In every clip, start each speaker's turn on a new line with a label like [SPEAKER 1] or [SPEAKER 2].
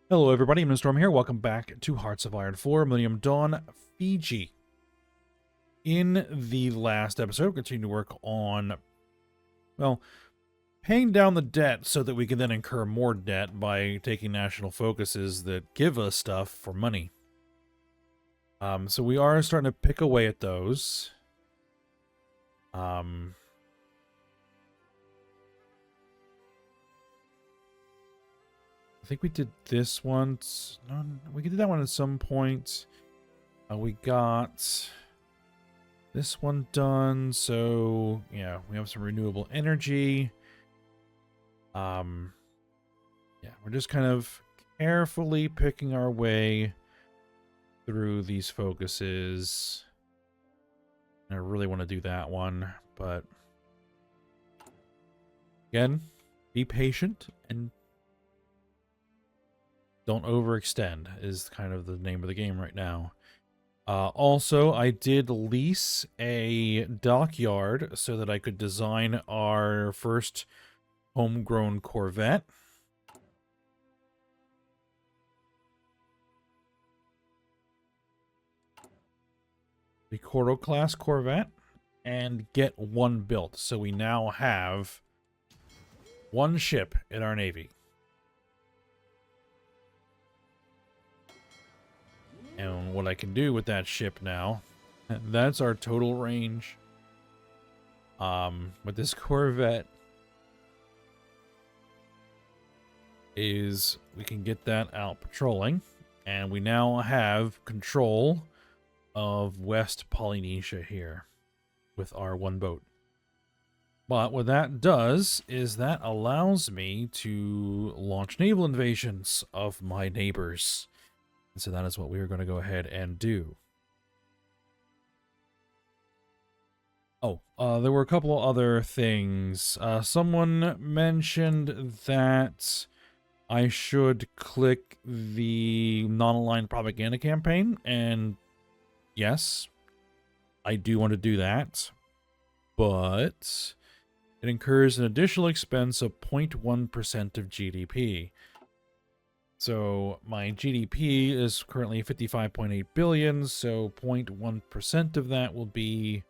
[SPEAKER 1] Hello everybody, I'm Storm here. Welcome back to Hearts of Iron 4, Millennium Dawn, Fiji. In the last episode, we continue to work on, well, paying down the debt so that we can then incur more debt by taking national focuses that give us stuff for money. So we are starting to pick away at those. I think we did this once. No, we did that one at some point. We got this one done, so yeah, we have some renewable energy. Yeah, we're just kind of carefully picking our way through these focuses. I really want to do that one, but again, be patient and don't overextend is kind of the name of the game right now. Also, I did lease a dockyard so that I could design our first homegrown Corvette. The Coro class Corvette, and get one built. So we now have one ship in our Navy. And what I can do with that ship now, that's our total range. With this Corvette is we can get that out patrolling, and we now have control of West Polynesia here with our one boat. But what that does is that allows me to launch naval invasions of my neighbors. And so that is what we are going to go ahead and do. Oh, there were a couple of other things. Someone mentioned that I should click the non-aligned propaganda campaign, and yes, I do want to do that, but it incurs an additional expense of 0.1% of GDP. So my GDP is currently 55.8 billion, so 0.1% of that will be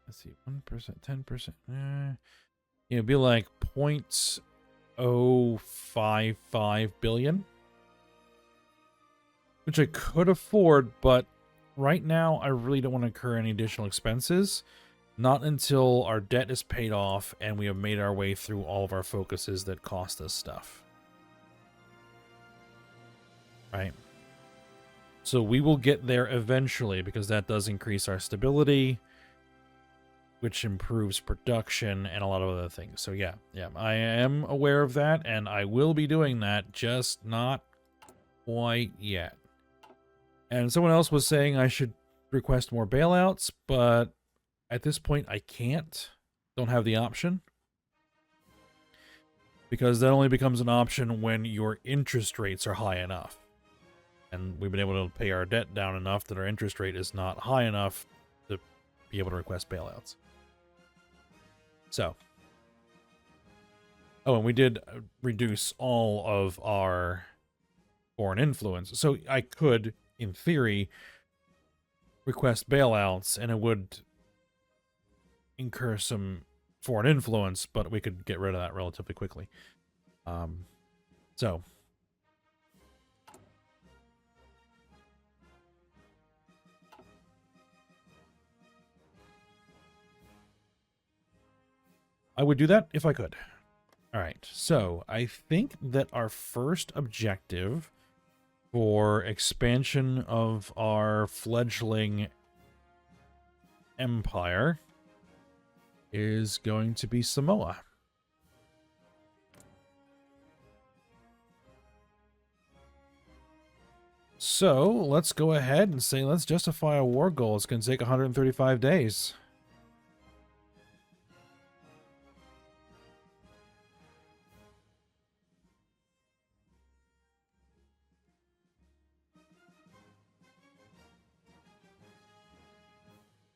[SPEAKER 1] let's see, 1%, 10%. It'd be like 0.055 billion, which I could afford, but right now I really don't want to incur any additional expenses. Not until our debt is paid off and we have made our way through all of our focuses that cost us stuff. Right? So we will get there eventually because that does increase our stability, which improves production and a lot of other things. So yeah, I am aware of that, and I will be doing that, just not quite yet. And someone else was saying I should request more bailouts, but at this point I can't. Don't have the option. Because that only becomes an option when your interest rates are high enough. And we've been able to pay our debt down enough that our interest rate is not high enough to be able to request bailouts. So. Oh, and we did reduce all of our foreign influence. So I could, in theory, request bailouts, and it would incur some foreign influence, but we could get rid of that relatively quickly. So. I would do that if I could. All right, so I think that our first objective for expansion of our fledgling empire is going to be Samoa. So let's go ahead and say let's justify a war goal. It's going to take 135 days.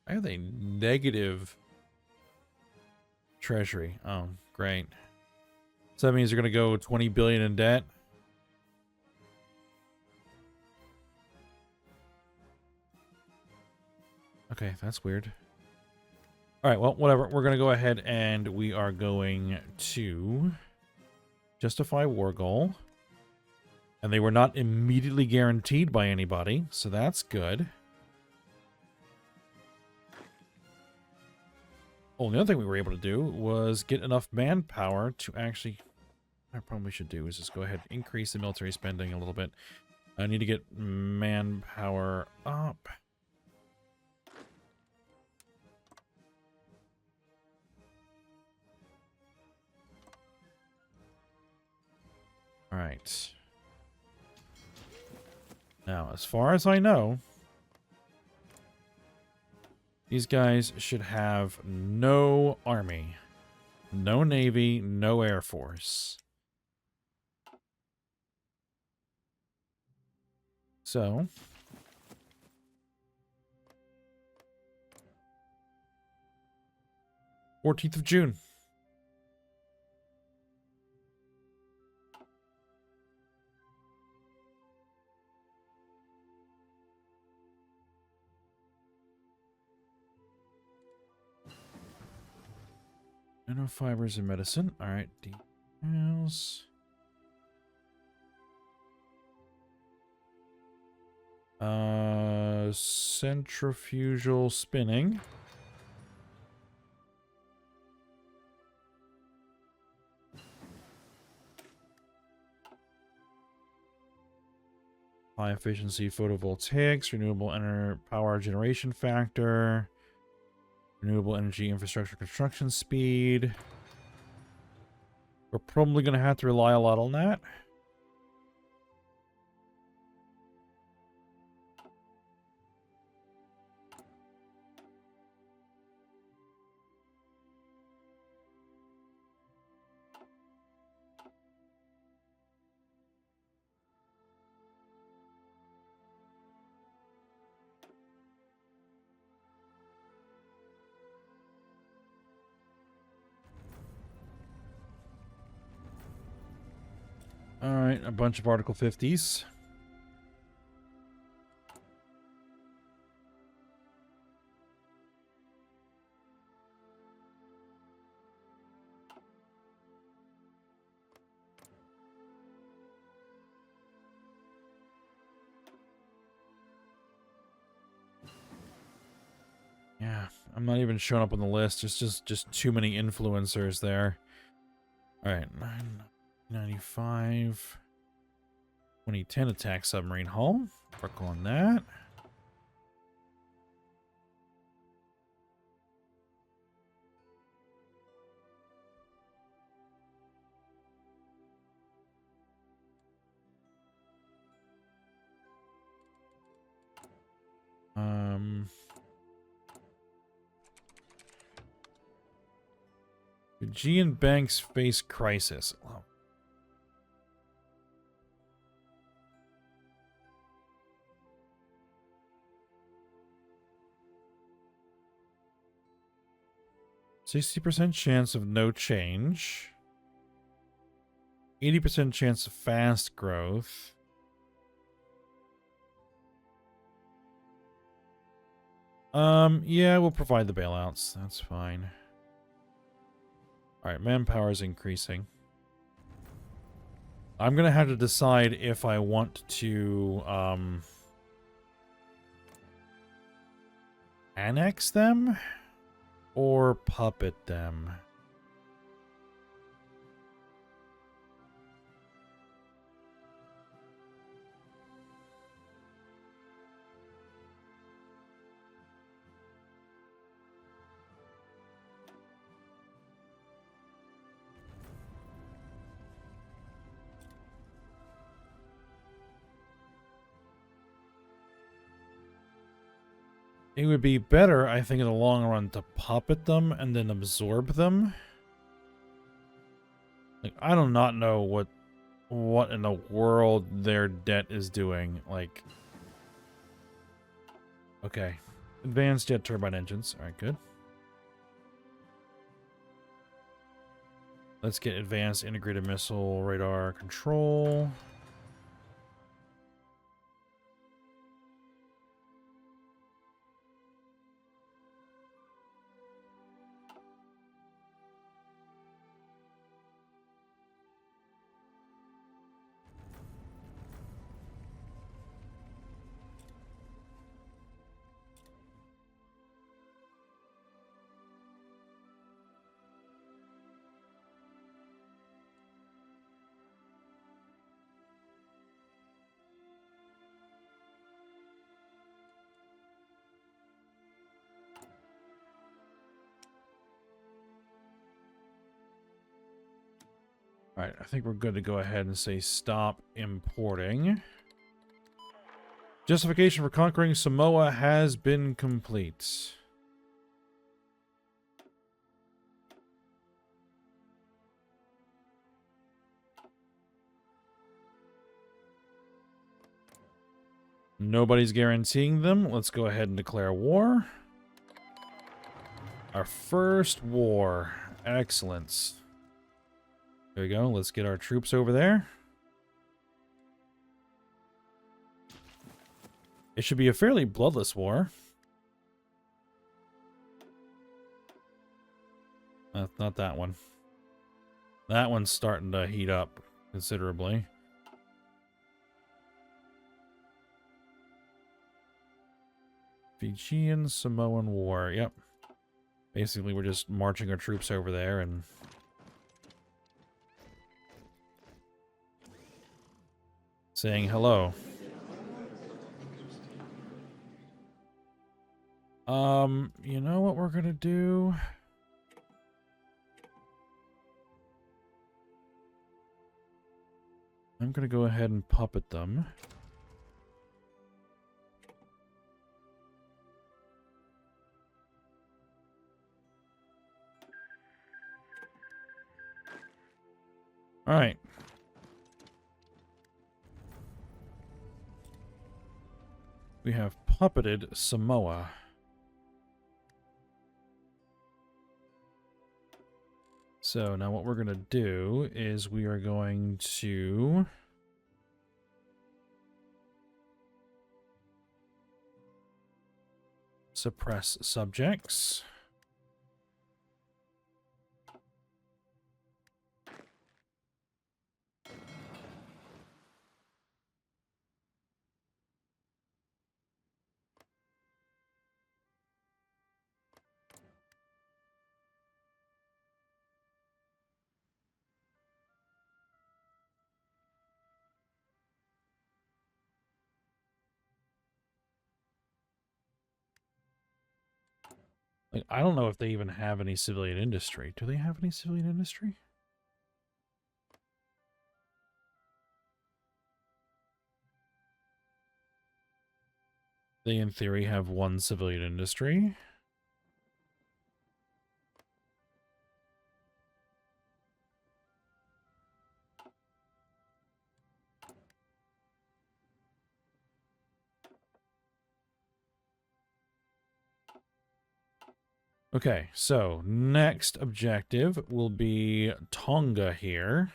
[SPEAKER 1] I have a negative Treasury. Oh, great. So that means you're going to go 20 billion in debt? Okay, that's weird. All right, well, whatever. We're going to go ahead and we are going to justify war goal. And they were not immediately guaranteed by anybody, so that's good. Oh, the other thing we were able to do was get enough manpower to actually... What I probably should do is just go ahead and increase the military spending a little bit. I need to get manpower up. All right. Now, as far as I know, these guys should have no army, no navy, no air force. So, '14th of June. Nanofibers and medicine. All right, details. Centrifugal spinning. High efficiency photovoltaics, renewable energy power generation factor, renewable energy infrastructure construction speed. We're probably going to have to rely a lot on that. All right, a bunch of Article 50s. Yeah, I'm not even showing up on the list. There's just too many influencers there. All right, 995. 2010 attack submarine hull. Work on that. Fijian banks face crisis. Oh. %60 chance of no change. 80% chance of fast growth. Yeah, we'll provide the bailouts. That's fine. All right, manpower is increasing. I'm gonna have to decide if I want to annex them or puppet them. It would be better, I think, in the long run to puppet them and then absorb them. Like, I do not know what in the world their debt is doing. Like, okay. Advanced jet turbine engines. All right, good. Let's get advanced integrated missile radar control. Alright, I think we're good to go ahead and say stop importing. Justification for conquering Samoa has been complete. Nobody's guaranteeing them. Let's go ahead and declare war. Our first war. Excellent. There we go. Let's get our troops over there. It should be a fairly bloodless war. Not that one. That one's starting to heat up considerably. Fijian Samoan War. Yep. Basically, we're just marching our troops over there and saying hello. You know what we're gonna do? I'm gonna go ahead and puppet them. Alright. We have puppeted Samoa. So now what we're going to do is we are going to suppress subjects. Like, I don't know if they even have any civilian industry. Do they have any civilian industry? They, in theory, have one civilian industry. Okay, so next objective will be Tonga here.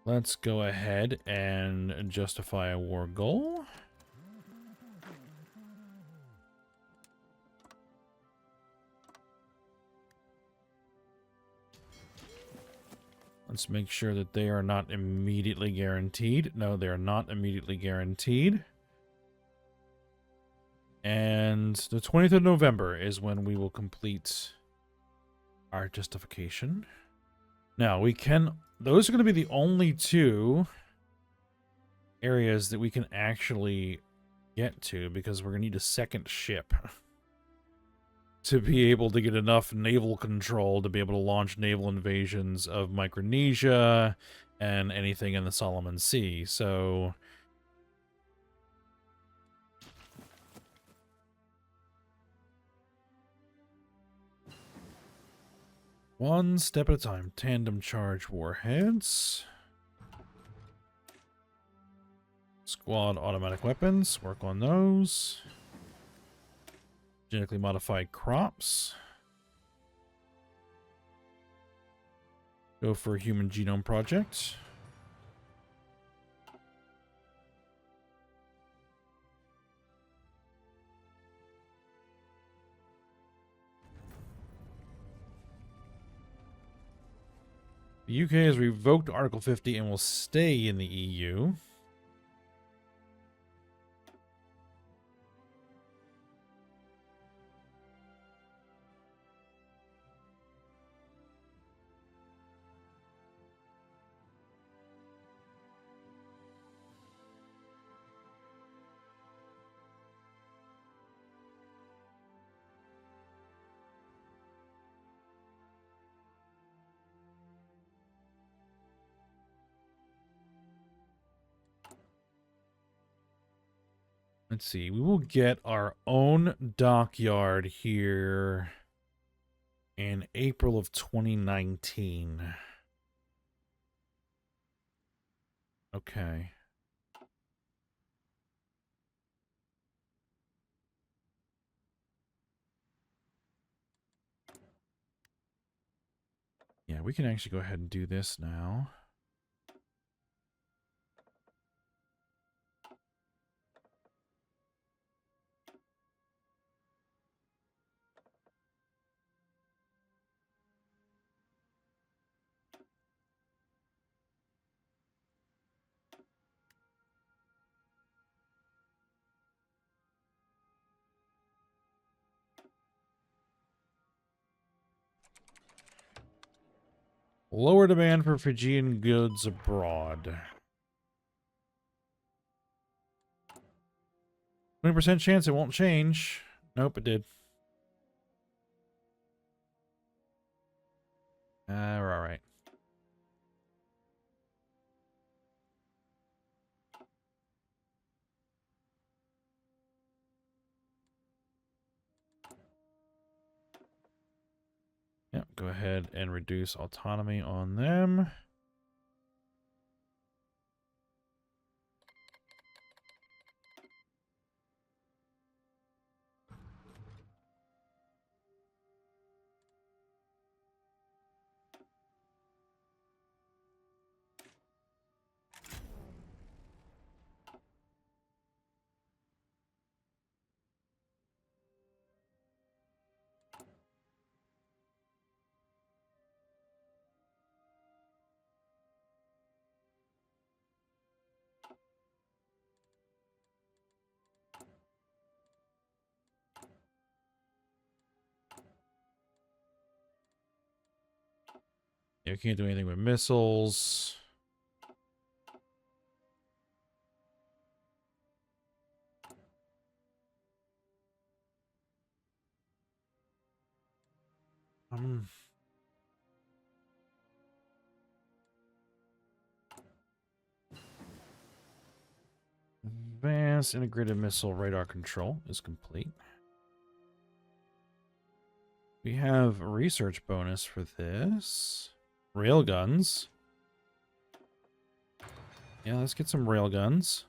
[SPEAKER 1] Let's go ahead and justify a war goal. Let's make sure that they are not immediately guaranteed. No, they are not immediately guaranteed. And the 20th of November is when we will complete our justification. Now, we can... Those are going to be the only two areas that we can actually get to, because we're going to need a second ship to be able to get enough naval control to be able to launch naval invasions of Micronesia and anything in the Solomon Sea. So... one step at a time. Tandem charge warheads. Squad automatic weapons. Work on those. Genetically modified crops. Go for a human genome project. The UK has revoked Article 50 and will stay in the EU. Let's see. We will get our own dockyard here in April of 2019. Okay. Yeah, we can actually go ahead and do this now. Lower demand for Fijian goods abroad. 20% chance it won't change. Nope, it did. We're all right. Yep, go ahead and reduce autonomy on them. Yeah, we can't do anything with missiles. Advanced integrated missile radar control is complete. We have a research bonus for this. Railguns. Yeah, let's get some railguns.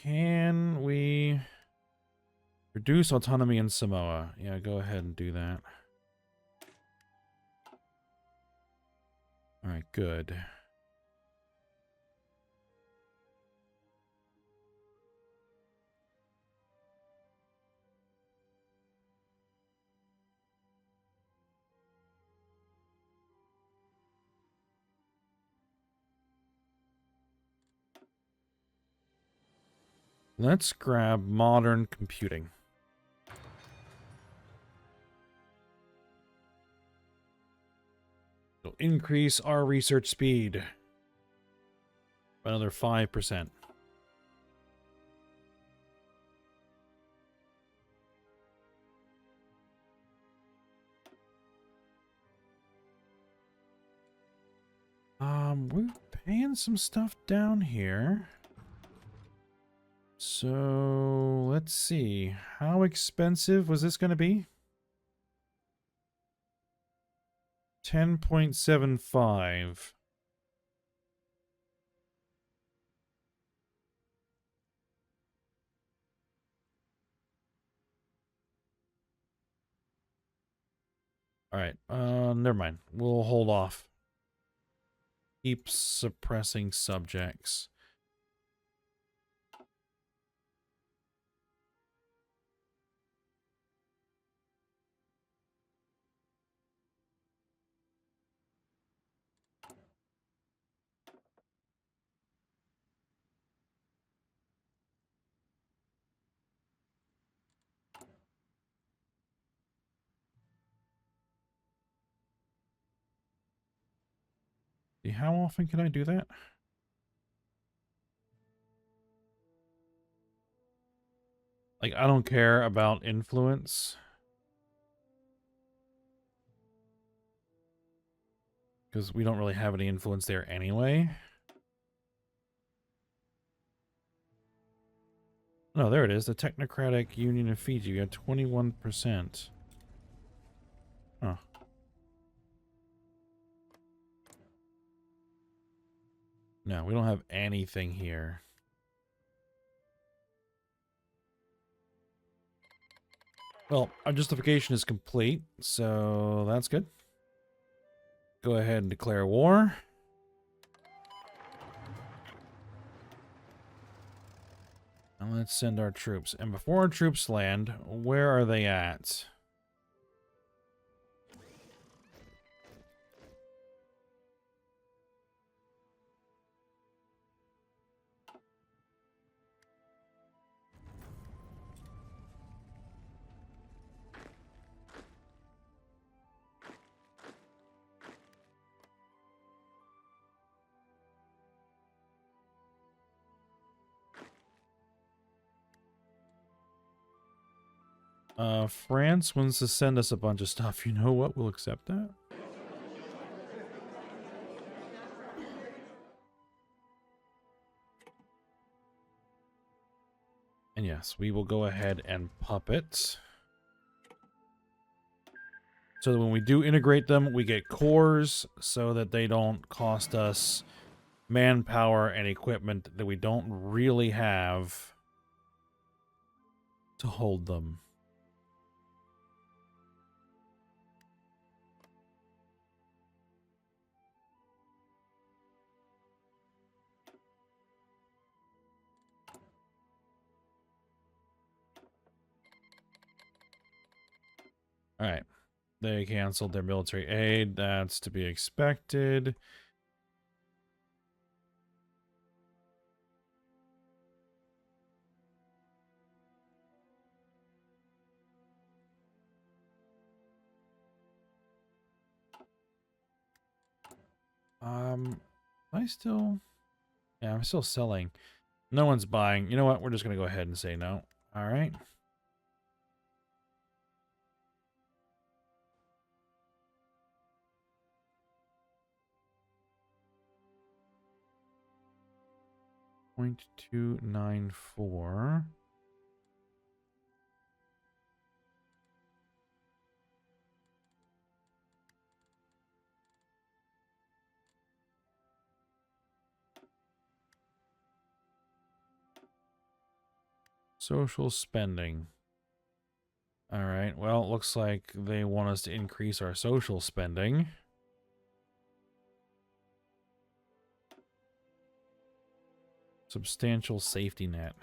[SPEAKER 1] Can we reduce autonomy in Samoa? Yeah, go ahead and do that. All right, good. Let's grab modern computing. It'll increase our research speed by another 5%. We're paying some stuff down here. So, let's see. How expensive was this going to be? 10.75. Alright, never mind. We'll hold off. Keep suppressing subjects. See, how often can I do that? Like, I don't care about influence. Because we don't really have any influence there anyway. No, there it is. The Technocratic Union of Fiji. We got 21%. Huh. No, we don't have anything here. Well, our justification is complete, so that's good. Go ahead and declare war. And let's send our troops. And before our troops land, where are they at? France wants to send us a bunch of stuff. You know what? We'll accept that. And yes, we will go ahead and puppet. So that when we do integrate them, we get cores so that they don't cost us manpower and equipment that we don't really have to hold them. All right. They canceled their military aid. That's to be expected. I still... Yeah, I'm still selling. No one's buying. You know what? We're just going to go ahead and say no. All right. .294. Social spending. All right. Well, it looks like they want us to increase our social spending. Substantial safety net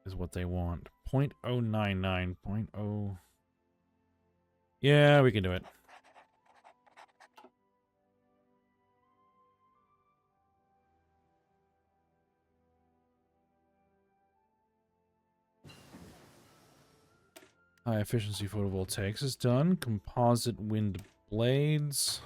[SPEAKER 1] is what they want. 0.099. 0.0. Yeah, we can do it. High efficiency photovoltaics is done. Composite wind blades.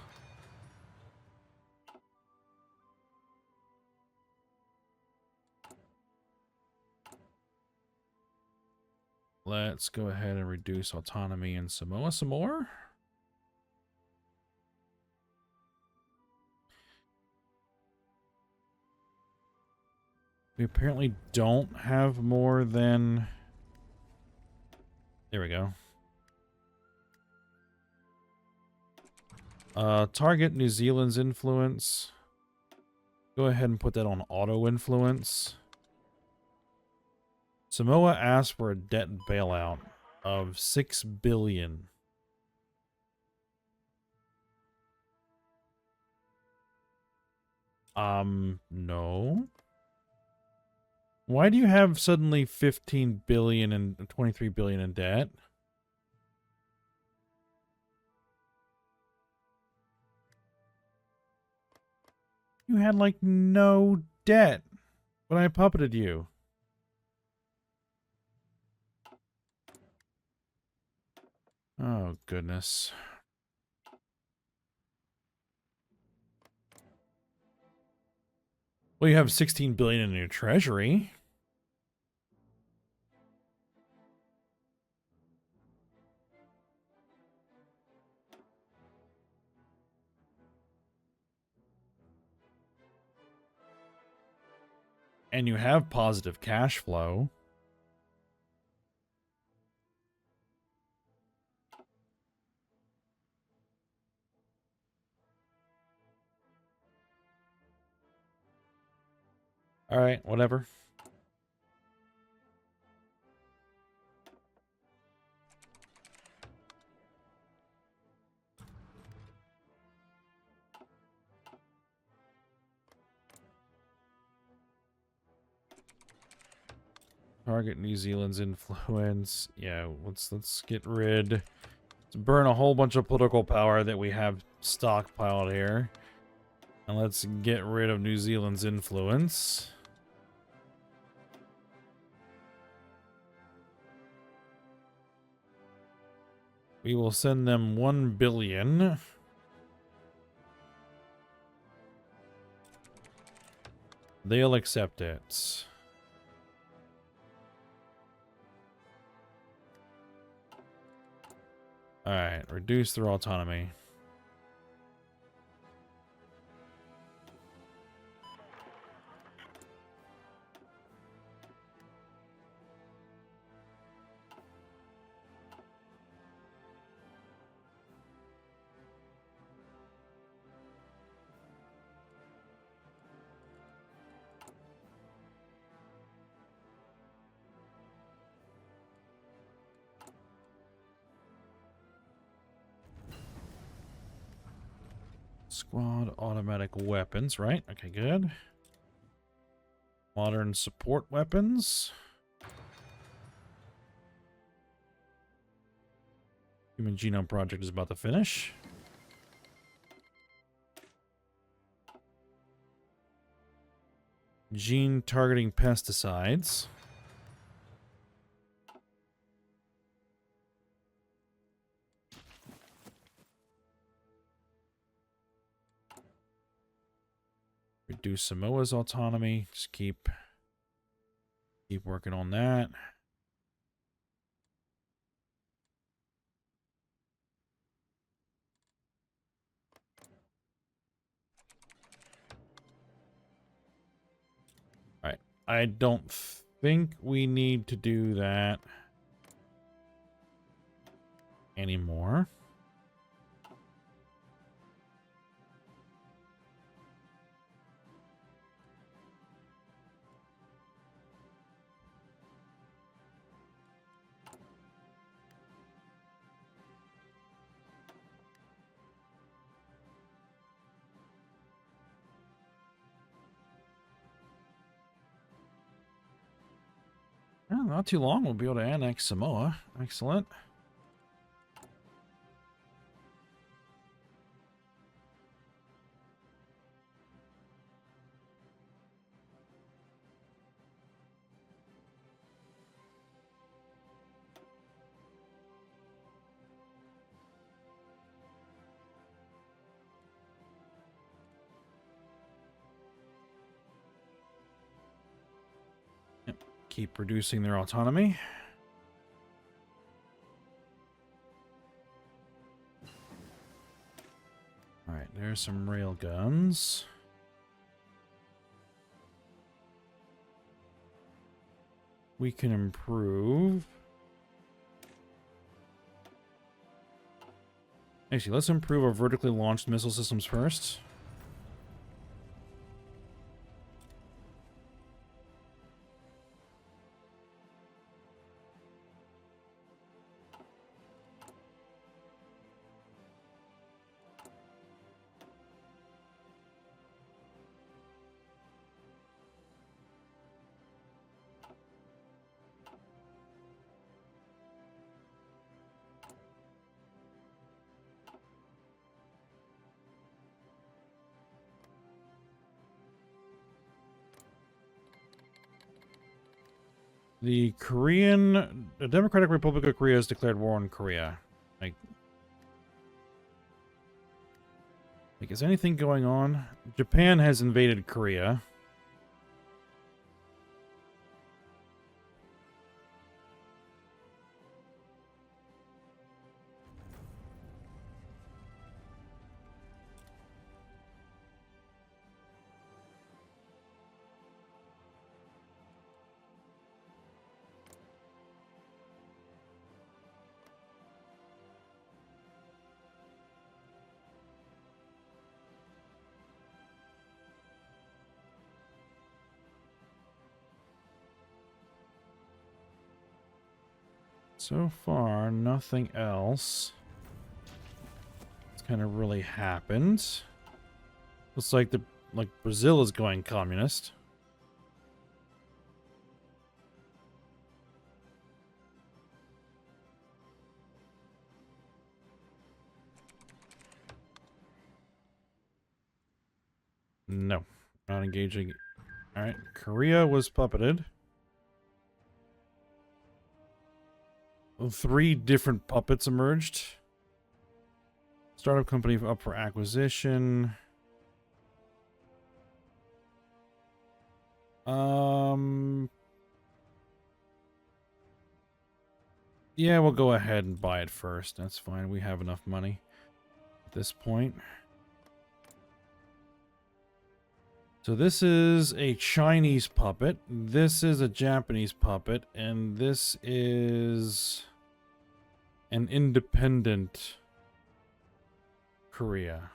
[SPEAKER 1] Let's go ahead and reduce autonomy in Samoa some more. We apparently don't have more than... There we go. Target New Zealand's influence. Go ahead and put that on auto influence. Samoa asked for a debt bailout of $6 billion. No. Why do you have suddenly 15 billion and 23 billion in debt? You had like no debt when I puppeted you. Oh, goodness. Well, you have 16 billion in your treasury. And you have positive cash flow. All right, whatever. Target New Zealand's influence. Yeah, let's get rid. Let's burn a whole bunch of political power that we have stockpiled here. And let's get rid of New Zealand's influence. We will send them 1 billion. They'll accept it. Alright, reduce their autonomy. Squad automatic weapons, right? Okay, good. Modern support weapons. Human Genome Project is about to finish. Gene targeting pesticides. Reduce Samoa's autonomy. Just keep working on that. All right. I don't think we need to do that anymore. Well, not too long, we'll be able to annex Samoa. Excellent. Yep. Keep reducing their autonomy. All right, there's some rail guns. We can improve. Actually, let's improve our vertically launched missile systems first. The Democratic Republic of Korea has declared war on Korea. Like, is anything going on? Japan has invaded Korea. So far, nothing else. It's kind of really happened. Looks like Brazil is going communist. No, not engaging. All right, Korea was puppeted. 3 different puppets emerged. Startup company up for acquisition. Yeah, we'll go ahead and buy it first. That's fine. We have enough money at this point. So this is a Chinese puppet. This is a Japanese puppet. And this is an independent Korea.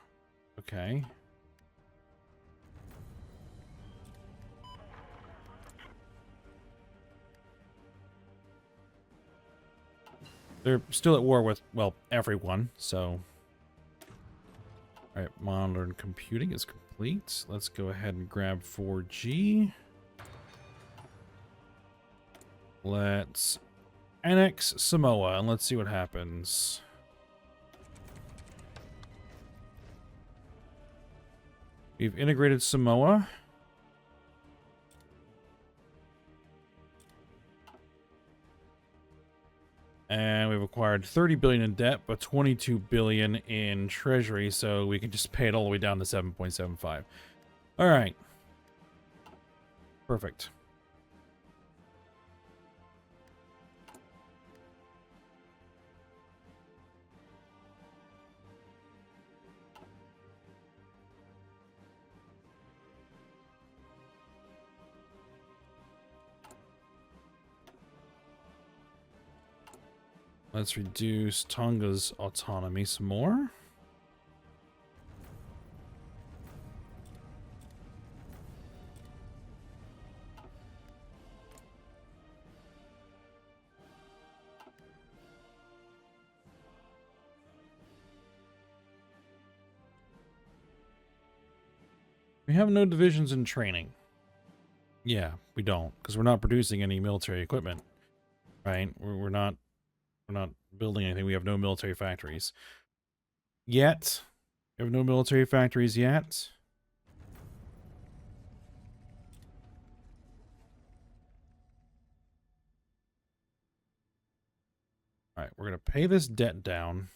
[SPEAKER 1] Okay. They're still at war with, well, everyone, so... Alright, modern computing is complete. Let's go ahead and grab 4G. Let's annex Samoa, and let's see what happens. We've integrated Samoa. And we've acquired 30 billion in debt, but 22 billion in treasury, so we can just pay it all the way down to 7.75. All right. Perfect. Let's reduce Tonga's autonomy some more. We have no divisions in training. Yeah, we don't, because we're not producing any military equipment, right? We're not building anything. We have no military factories yet. We have no military factories yet. All right, we're gonna pay this debt down.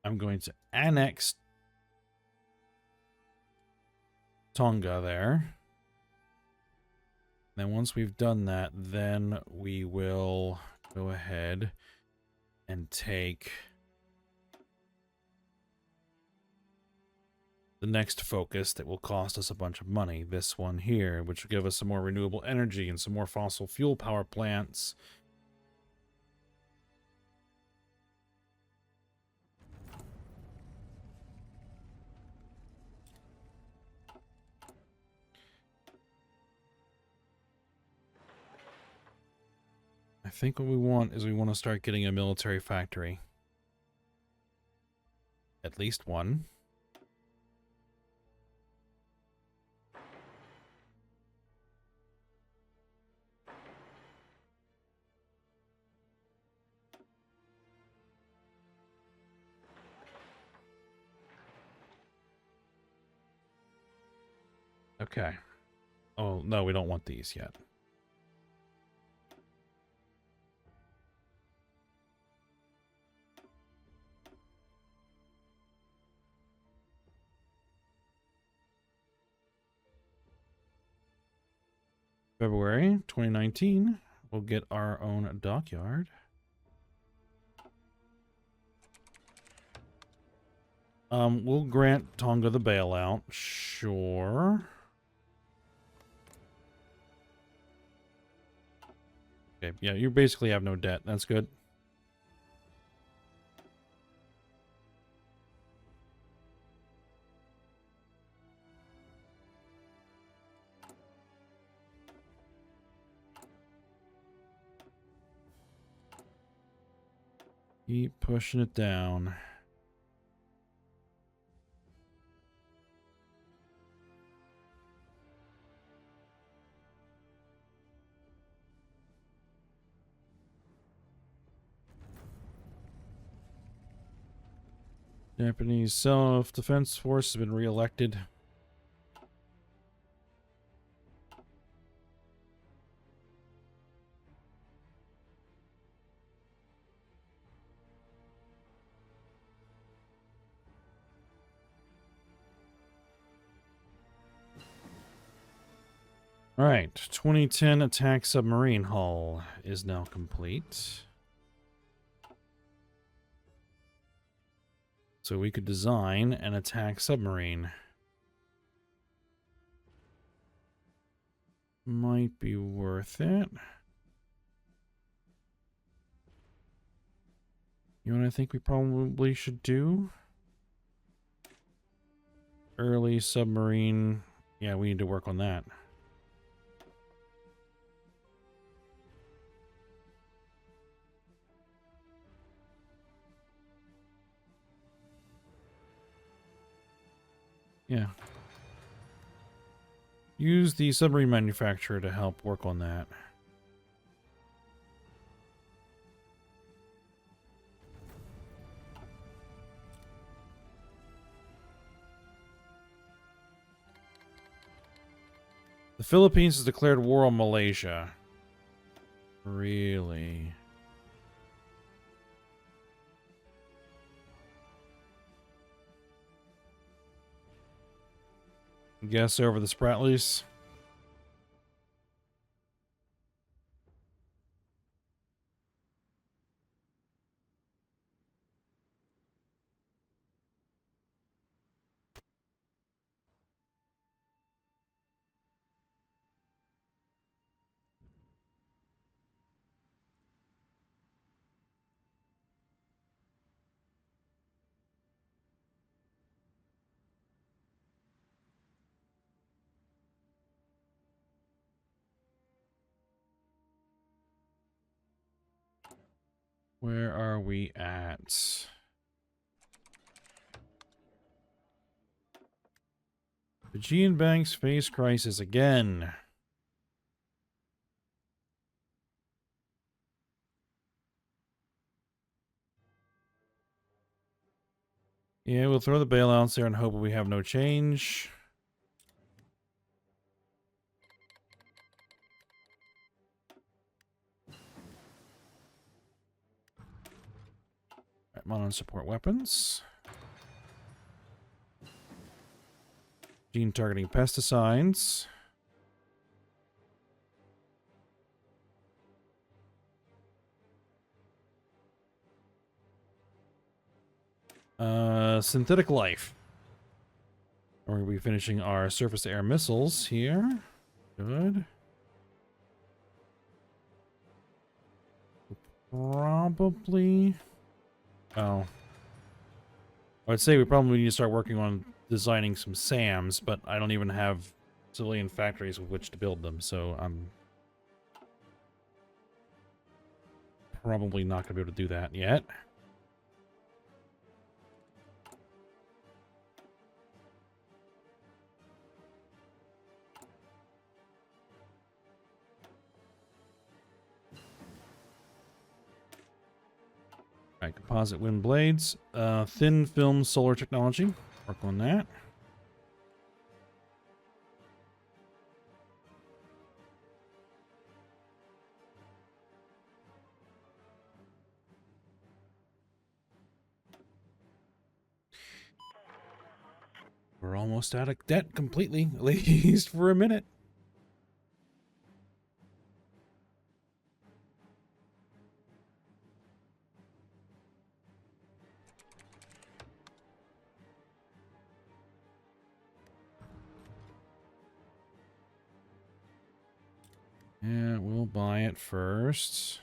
[SPEAKER 1] I'm going to annex Tonga there. Then once we've done that, then we will go ahead and take the next focus that will cost us a bunch of money. This one here, which will give us some more renewable energy and some more fossil fuel power plants. I think what we want is we want to start getting a military factory. At least one. Okay. Oh, no, we don't want these yet. February 2019, we'll get our own dockyard. We'll grant Tonga the bailout. Sure. Okay, yeah, you basically have no debt. That's good. Keep pushing it down. Japanese self-defense force has been re-elected. All right, 2010 attack submarine hull is now complete. So we could design an attack submarine. Might be worth it. You know what I think we probably should do? Early submarine. Yeah, we need to work on that. Yeah. Use the submarine manufacturer to help work on that. The Philippines has declared war on Malaysia. Really? Guess over the Spratlys. Where are we at? Fijian banks face crisis again. Yeah, we'll throw the bailouts there and hope we have no change. Right, modern support weapons. Gene targeting pesticides. Synthetic life. We're going to be finishing our surface-to-air missiles here. Good. Probably... Oh. I'd say we probably need to start working on designing some SAMs, but I don't even have civilian factories with which to build them, so I'm probably not going to be able to do that yet. Alright, composite wind blades. Thin film solar technology. Work on that. We're almost out of debt completely, at least for a minute. Yeah, we'll buy it first.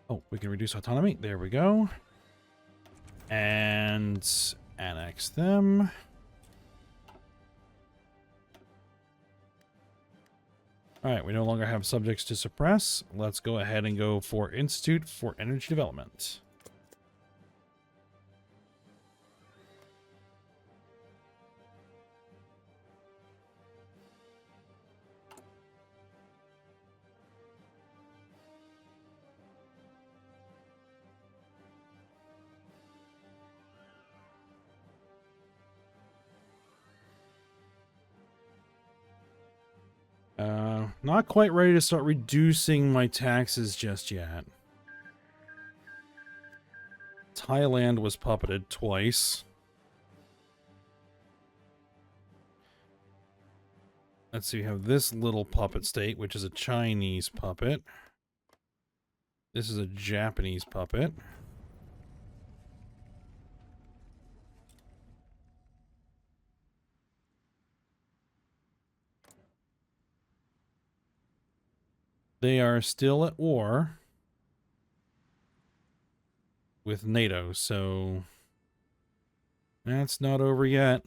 [SPEAKER 1] Oh, we can reduce autonomy. There we go. And annex them. Alright, we no longer have subjects to suppress. Let's go ahead and go for Institute for Energy Development. Not quite ready to start reducing my taxes just yet. Thailand was puppeted twice. Let's see, we have this little puppet state, which is a Chinese puppet. This is a Japanese puppet. They are still at war with NATO, so that's not over yet.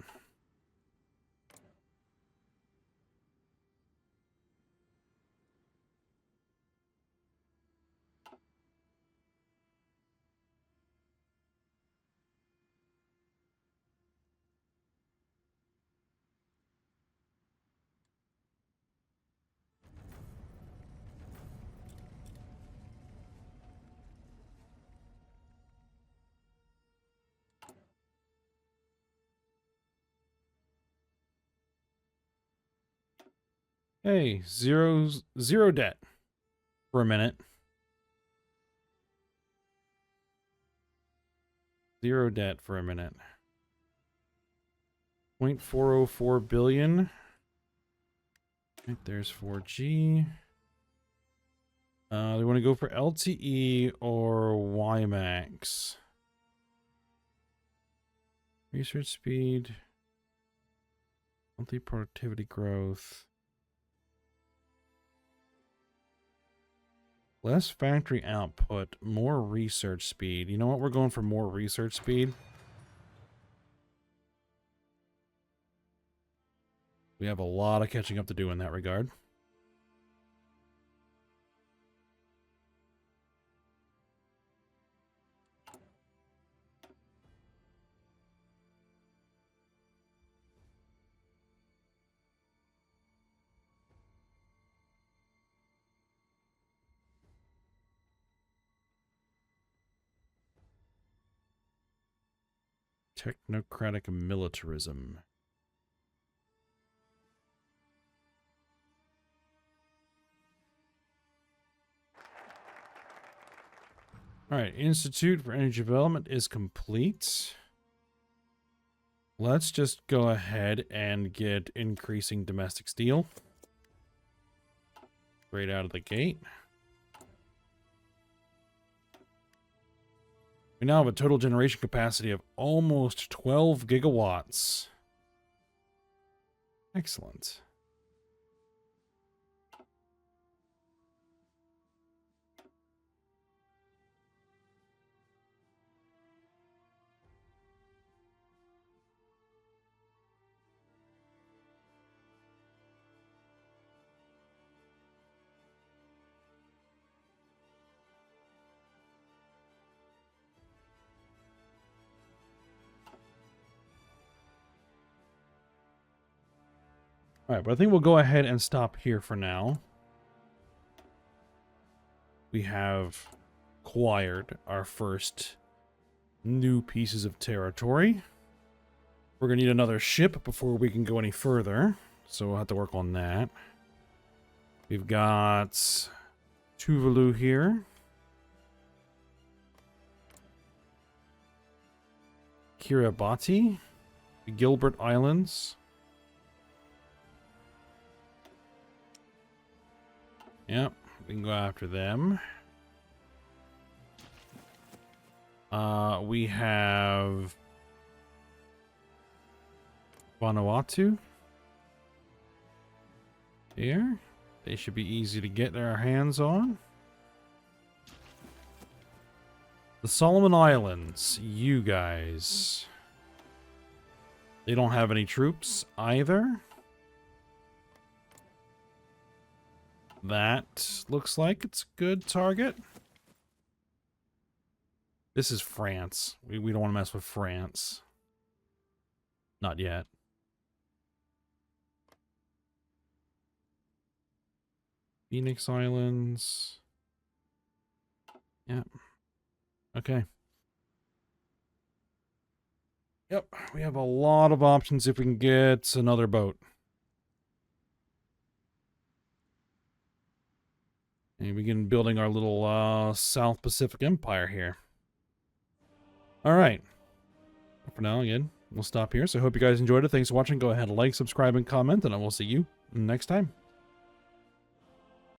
[SPEAKER 1] Hey, zero debt for a minute. Zero debt for a minute. 0.404 billion. Right, there's 4G. They want to go for LTE or WiMAX. Research speed. Monthly productivity growth. Less factory output, more research speed. You know what? We're going for more research speed. We have a lot of catching up to do in that regard. Technocratic militarism. Alright, Institute for Energy Development is complete. Let's just go ahead and get increasing domestic steel. Right out of the gate. We now have a total generation capacity of almost 12 gigawatts. Excellent. All right, but I think we'll go ahead and stop here for now. We have acquired our first new pieces of territory. We're going to need another ship before we can go any further, so we'll have to work on that. We've got Tuvalu here. Kiribati. The Gilbert Islands. Yep, we can go after them. We have Vanuatu here. They should be easy to get their hands on. The Solomon Islands, you guys. They don't have any troops either. That looks like it's a good target. This is France. We don't want to mess with France. Not yet. Phoenix Islands. Yep. Okay. Yep, we have a lot of options if we can get another boat. And we begin building our little South Pacific Empire here. Alright. For now, again, we'll stop here. So I hope you guys enjoyed it. Thanks for watching. Go ahead, like, subscribe, and comment, and I will see you next time.